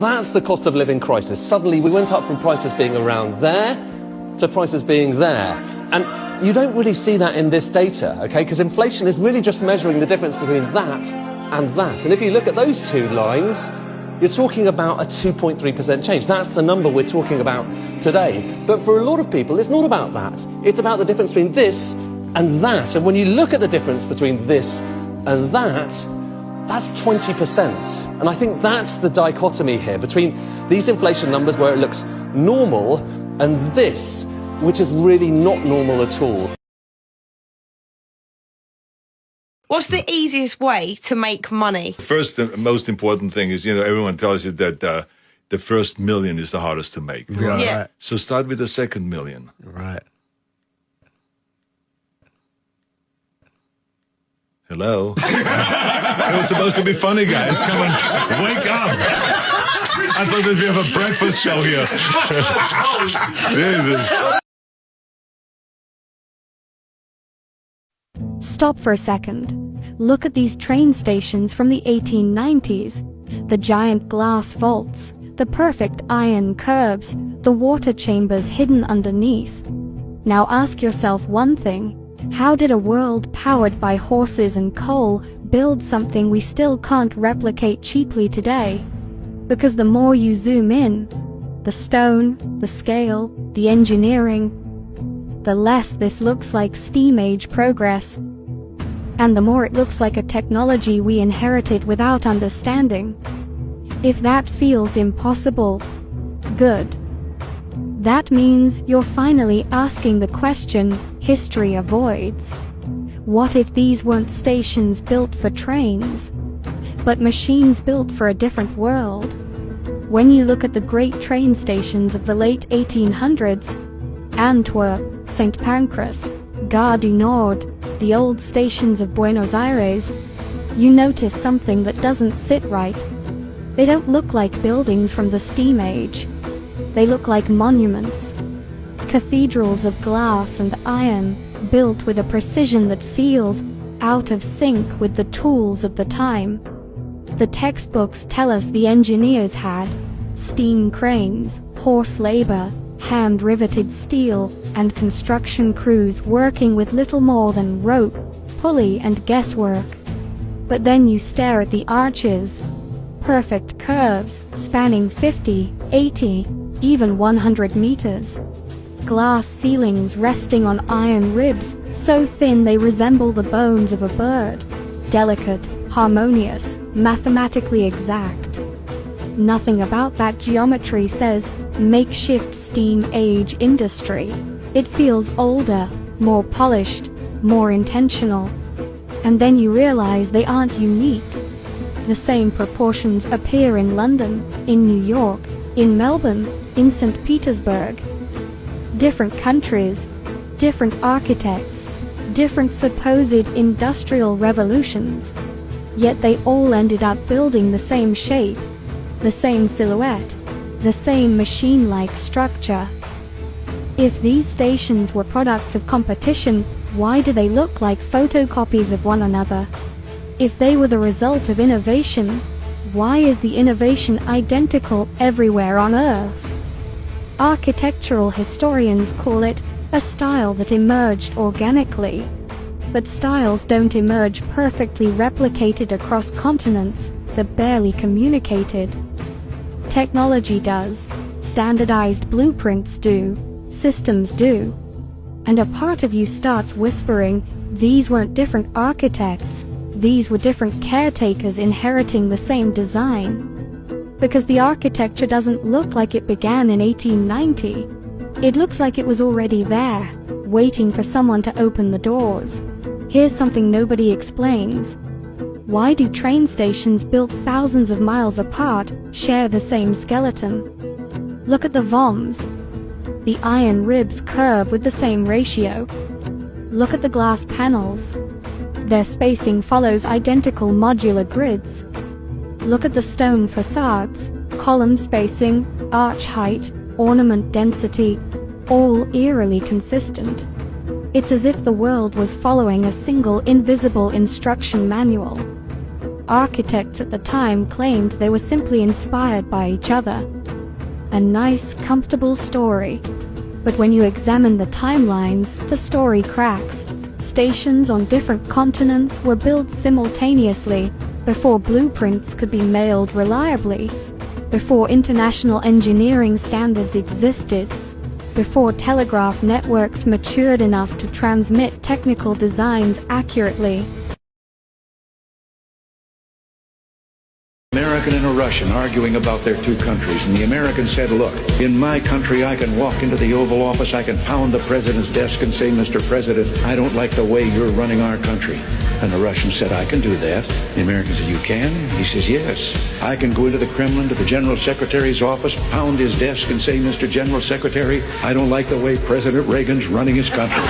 That's the cost of living crisis. Suddenly we went up from prices being around there to prices being there. And you don't really see that in this data, okay? Because inflation is really just measuring the difference between that and that. And if you look at those two lines, you're talking about a 2.3% change. That's the number we're talking about today. But for a lot of people, it's not about that. It's about the difference between this and that. And when you look at the difference between this and that, that's 20%. And I think that's the dichotomy here between these inflation numbers where it looks normal and this, which is really not normal at all. What's the easiest way to make money? First and most important thing is, everyone tells you that the first million is the hardest to make. Right. Yeah. So start with the second million. Right. Hello? It was supposed to be funny, guys. Come on, wake up. I thought that we have a breakfast show here. Jesus. Stop for a second. Look at these train stations from the 1890s. The giant glass vaults, the perfect iron curbs, the water chambers hidden underneath. Now ask yourself one thing. How did a world powered by horses and coal build something we still can't replicate cheaply today? Because the more you zoom in, the stone, the scale, the engineering, the less this looks like steam age progress, and the more it looks like a technology we inherited without understanding. If that feels impossible, good. That means you're finally asking the question history avoids. What if these weren't stations built for trains, but machines built for a different world? When you look at the great train stations of the late 1800s, Antwerp, St. Pancras, Gare du Nord, the old stations of Buenos Aires, you notice something that doesn't sit right. They don't look like buildings from the steam age. They look like monuments, cathedrals of glass and iron, built with a precision that feels out of sync with the tools of the time. The textbooks tell us the engineers had steam cranes, horse labor, hand-riveted steel, and construction crews working with little more than rope, pulley, and guesswork. But then you stare at the arches, perfect curves spanning 50, 80, even 100 meters. Glass ceilings resting on iron ribs so thin they resemble the bones of a bird. Delicate, harmonious, mathematically exact. Nothing about that geometry says makeshift steam age industry. It feels older, more polished, more intentional. And then you realize they aren't unique. The same proportions appear in London, in New York, in Melbourne, in St. Petersburg. Different countries, different architects, different supposed industrial revolutions. Yet they all ended up building the same shape, the same silhouette, the same machine-like structure. If these stations were products of competition, why do they look like photocopies of one another? If they were the result of innovation, why is the innovation identical everywhere on Earth? Architectural historians call it a style that emerged organically. But styles don't emerge perfectly replicated across continents that barely communicated. Technology does, standardized blueprints do, systems do. And a part of you starts whispering, these weren't different architects, these were different caretakers inheriting the same design. Because the architecture doesn't look like it began in 1890. It looks like it was already there, waiting for someone to open the doors. Here's something nobody explains. Why do train stations built thousands of miles apart share the same skeleton? Look at the VOMs. The iron ribs curve with the same ratio. Look at the glass panels. Their spacing follows identical modular grids. Look at the stone facades, column spacing, arch height, ornament density, all eerily consistent. It's as if the world was following a single invisible instruction manual. architects at the time claimed they were simply inspired by each other. A nice, comfortable story. But when you examine the timelines, the story cracks. Stations on different continents were built simultaneously, before blueprints could be mailed reliably, before international engineering standards existed, before telegraph networks matured enough to transmit technical designs accurately. American and a Russian arguing about their two countries, and the American said, look, in my country I can walk into the Oval Office, I can pound the president's desk and say, Mr. President, I don't like the way you're running our country. And the Russian said, I can do that. The American said, you can? He says, yes. I can go into the Kremlin, to the General Secretary's office, pound his desk and say, Mr. General Secretary, I don't like the way President Reagan's running his country.